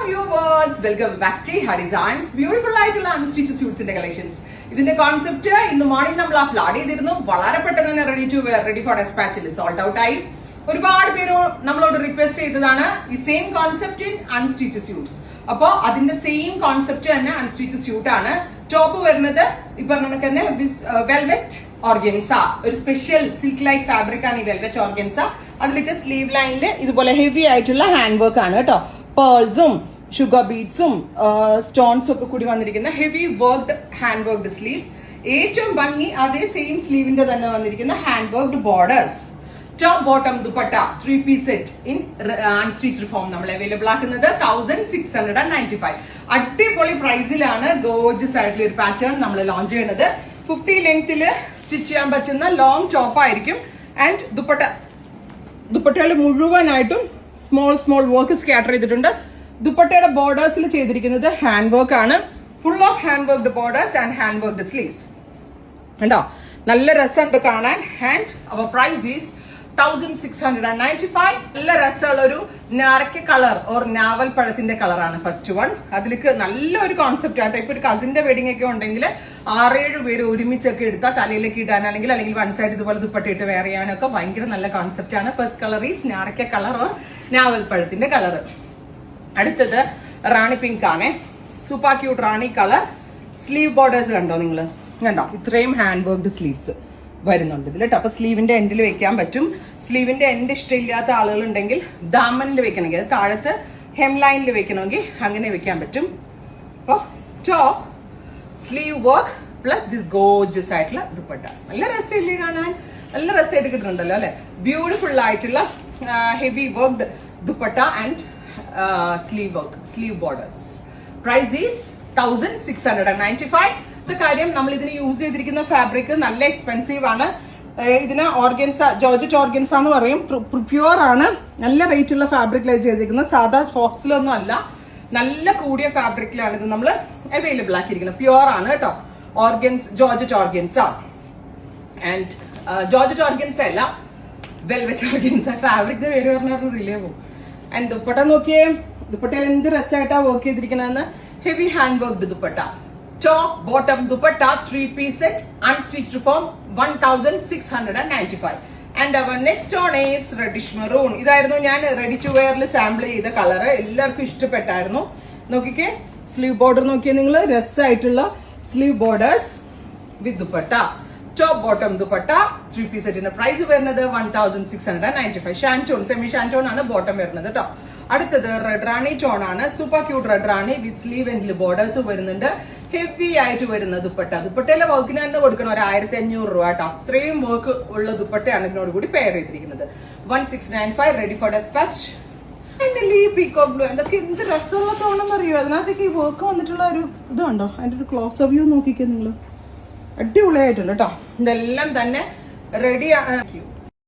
viewers, welcome back to Her Designs. Beautiful ആയിട്ടുള്ള unstitch സ്യൂട്ട്സിന്റെ collections. ഇതിന്റെ കോൺസെപ്റ്റ് ഇന്ന് മോർണിംഗ് നമ്മൾ അപ്ലോഡ് ചെയ്തിരുന്നു. വളരെ പെട്ടെന്ന് തന്നെ ready to wear, ready for ഡെസ്പാച്ചിൽ സോൾഡ് ഔട്ട് ആയി. ഒരുപാട് പേര് നമ്മളോട് റിക്വസ്റ്റ് ചെയ്തതാണ് ഈ same concept in unstitch suits. അപ്പോ അതിന്റെ സെയിം കോൺസെപ്റ്റ് തന്നെ അൺസ്റ്റിച്ച് സ്യൂട്ട് ആണ്. ടോപ്പ് വരുന്നത് ഈ പറഞ്ഞ തന്നെ വെൽവെറ്റ് ഓർഗൻസ, ഒരു സ്പെഷ്യൽ സിൽക്ക് ലൈക്ക് ഫാബ്രിക് ആണ് ഈ വെൽവെറ്റ് ഓർഗൻസ. അതിലേക്ക് സ്ലീവ് ലൈനിൽ ഇതുപോലെ ഹെവി ആയിട്ടുള്ള ഹാൻഡ് വർക്ക് ആണ് കേട്ടോ. പേൾസും ഷുഗർ ബീഡ്സും സ്റ്റോൺസും ഒക്കെ കൂടി വന്നിരിക്കുന്ന heavy worked hand worked sleeves. ഏറ്റവും ഭംഗി അതേ സെയിം സ്ലീവിന്റെ തന്നെ വന്നിരിക്കുന്ന hand worked borders. Top bottom dupatta 3-piece set in unstitched form നമ്മൾ അവൈലബിൾ ആക്കുന്നത് 1695. അടിപൊളി പ്രൈസിലാണ് ഗോർജിയസ് ആയിട്ടുള്ള ഒരു പാറ്റേൺ നമ്മൾ ലോഞ്ച് ചെയ്യുന്നത്. 50 ലെങ്തില് സ്റ്റിച്ച് ചെയ്യാൻ പറ്റുന്ന ലോങ് ടോപ്പ് ആയിരിക്കും. ആൻഡ് ദുപ്പട്ടയിൽ മുഴുവനായിട്ടും സ്മോൾ വർക്ക് സ്കാറ്റർ ചെയ്തിട്ടുണ്ട്. ദുപ്പട്ടയുടെ ബോർഡേഴ്സിൽ ചെയ്തിരിക്കുന്നത് ഹാൻഡ് വർക്ക് ആണ്. Full of hand worked borders and hand worked sleeves. കണ്ടോ, നല്ല രസമുണ്ട് കാണാൻ. And our price is 1695. നല്ല രസമുള്ള ഒരു നാരക്ക കളർ ഓർ നാവൽ പഴത്തിന്റെ കളറാണ് ഫസ്റ്റ് വൺ. അതിലേക്ക് നല്ലൊരു കോൺസെപ്റ്റ് ആട്ടോ. ഇപ്പൊ ഒരു കസിന്റെ വെഡിങ് ഒക്കെ ഉണ്ടെങ്കിൽ 6-7 പേര് ഒരുമിച്ചൊക്കെ എടുത്താൽ തലയിലേക്ക് ഇടാനാണെങ്കിൽ അല്ലെങ്കിൽ വൺ സൈഡ് ഇതുപോലെ ദുപ്പട്ടയിട്ട് വെയർ ചെയ്യാനൊക്കെ ഭയങ്കര നല്ല കോൺസെപ്റ്റ് ആണ്. ഫസ്റ്റ് കളർ ഈസ് നാരക്ക കളർ ഓർ നാവൽ പഴത്തിന്റെ കളർ. അടുത്തത് റാണി പിങ്ക് ആണ്. Super cute rani colour. Sleeve borders കണ്ടോ നിങ്ങൾ? കണ്ടോ, ഇത്രയും ഹാൻഡ് വർക്ക്ഡ് സ്ലീവ്സ് വരുന്നുണ്ട് ഇതിൽ കേട്ടോ. അപ്പൊ സ്ലീവിന്റെ എൻഡിൽ വെക്കാൻ പറ്റും. സ്ലീവിന്റെ എൻഡ് ഇഷ്ടമില്ലാത്ത ആളുകളുണ്ടെങ്കിൽ ദാമനിൽ വെക്കണമെങ്കിൽ, അത് താഴത്ത് ഹെം ലൈനിൽ വെക്കണമെങ്കിൽ അങ്ങനെ വെക്കാൻ പറ്റും. അപ്പൊ top sleeve work plus this gorgeous ആയിട്ടുള്ള ദുപ്പട്ട. നല്ല രസമില്ലേ കാണാൻ? നല്ല രസമായിട്ട് കിട്ടുന്നുണ്ടല്ലോ അല്ലെ? ബ്യൂട്ടിഫുൾ ആയിട്ടുള്ള heavy worked dupatta and sleeve borders. Price is 1695. കാര്യം നമ്മൾ ഇതിന് യൂസ് ചെയ്തിരിക്കുന്ന ഫാബ്രിക് നല്ല എക്സ്പെൻസീവ് ആണ്. ഇതിന് ഓർഗൻസ, ജോർജറ്റ് ഓർഗൻസ എന്ന് പറയും. പ്യുവർ ആണ്. നല്ല റേറ്റ് ഉള്ള ഫാബ്രിക്കിലാണ് ചെയ്തിരിക്കുന്നത്. സാധാ ഫോക്സിലൊന്നും അല്ല, നല്ല കൂടിയ ഫാബ്രിക്കിലാണ് ഇത് നമ്മൾ അവൈലബിൾ ആക്കിയിരിക്കുന്നത്. പ്യുവർ ആണ് കേട്ടോ. Georgette organza. And georgette organza അല്ല, വെൽവെറ്റ് ഓർഗൻസ. ഫാബ്രിക്കിന്റെ പേര് പറഞ്ഞാൽ റിലേ പോകും. ആൻഡ് ദുപ്പട്ട നോക്കിയേ, ദുപ്പട്ടയിൽ എന്ത് രസമായിട്ടാ വർക്ക് ചെയ്തിരിക്കുന്നതെന്ന്. Heavy hand work dupatta. Top bottom dupatta 3-piece set unstitched form 1695. And our next one is reddish maroon. ഇതായിരുന്നു ഞാൻ റെഡി ടു വെയറിൽ സാമ്പിൾ ചെയ്ത കളർ. എല്ലാവർക്കും ഇഷ്ടപ്പെട്ടായിരുന്നു. നോക്കിക്കേ, സ്ലീവ് ബോർഡർ നോക്കിയേ നിങ്ങൾ. രസമായിട്ടുള്ള sleeve borders with dupatta. Top bottom dupatta 3-piece സെറ്റിന്റെ പ്രൈസ് വരുന്നത് 1695. ഷാൻറ്റോൺ, സെമി ഷാൻറ്റോൺ ആണ് ബോട്ടം വരുന്നത് കേട്ടോ. അടുത്തത് റെഡ് റാണി ടോൺ ആണ്. Super cute red rani with sleeve എൻഡിൽ ബോർഡേഴ്സ് വരുന്നുണ്ട്. ഹെവി ആയിട്ട് വരുന്ന ദുപ്പട്ട. ദുപ്പട്ടയിലെ വർക്കിന് തന്നെ കൊടുക്കണം ഒരു 1500 രൂപ കേട്ടോ. അത്രയും വർക്ക് ഉള്ള ദുപ്പട്ടയാണ് ഇതിനോട് കൂടി പെയർ ചെയ്തിരിക്കുന്നത്. 1695. Ready for dispatch. Peacock blue. എന്തൊക്കെ എന്ത് രസമുള്ള ടോണെന്ന് അറിയോ? അതിനകത്തേക്ക് ഈ വർക്ക് വന്നിട്ടുള്ള ഒരു ഇതുണ്ടോ? അതിന്റെ ഒരു ക്ലോസ് വ്യൂ നോക്കിക്കേ നിങ്ങൾ. അടിപൊളിയായിട്ടുണ്ട് കേട്ടോ. ഇതെല്ലാം തന്നെ റെഡി.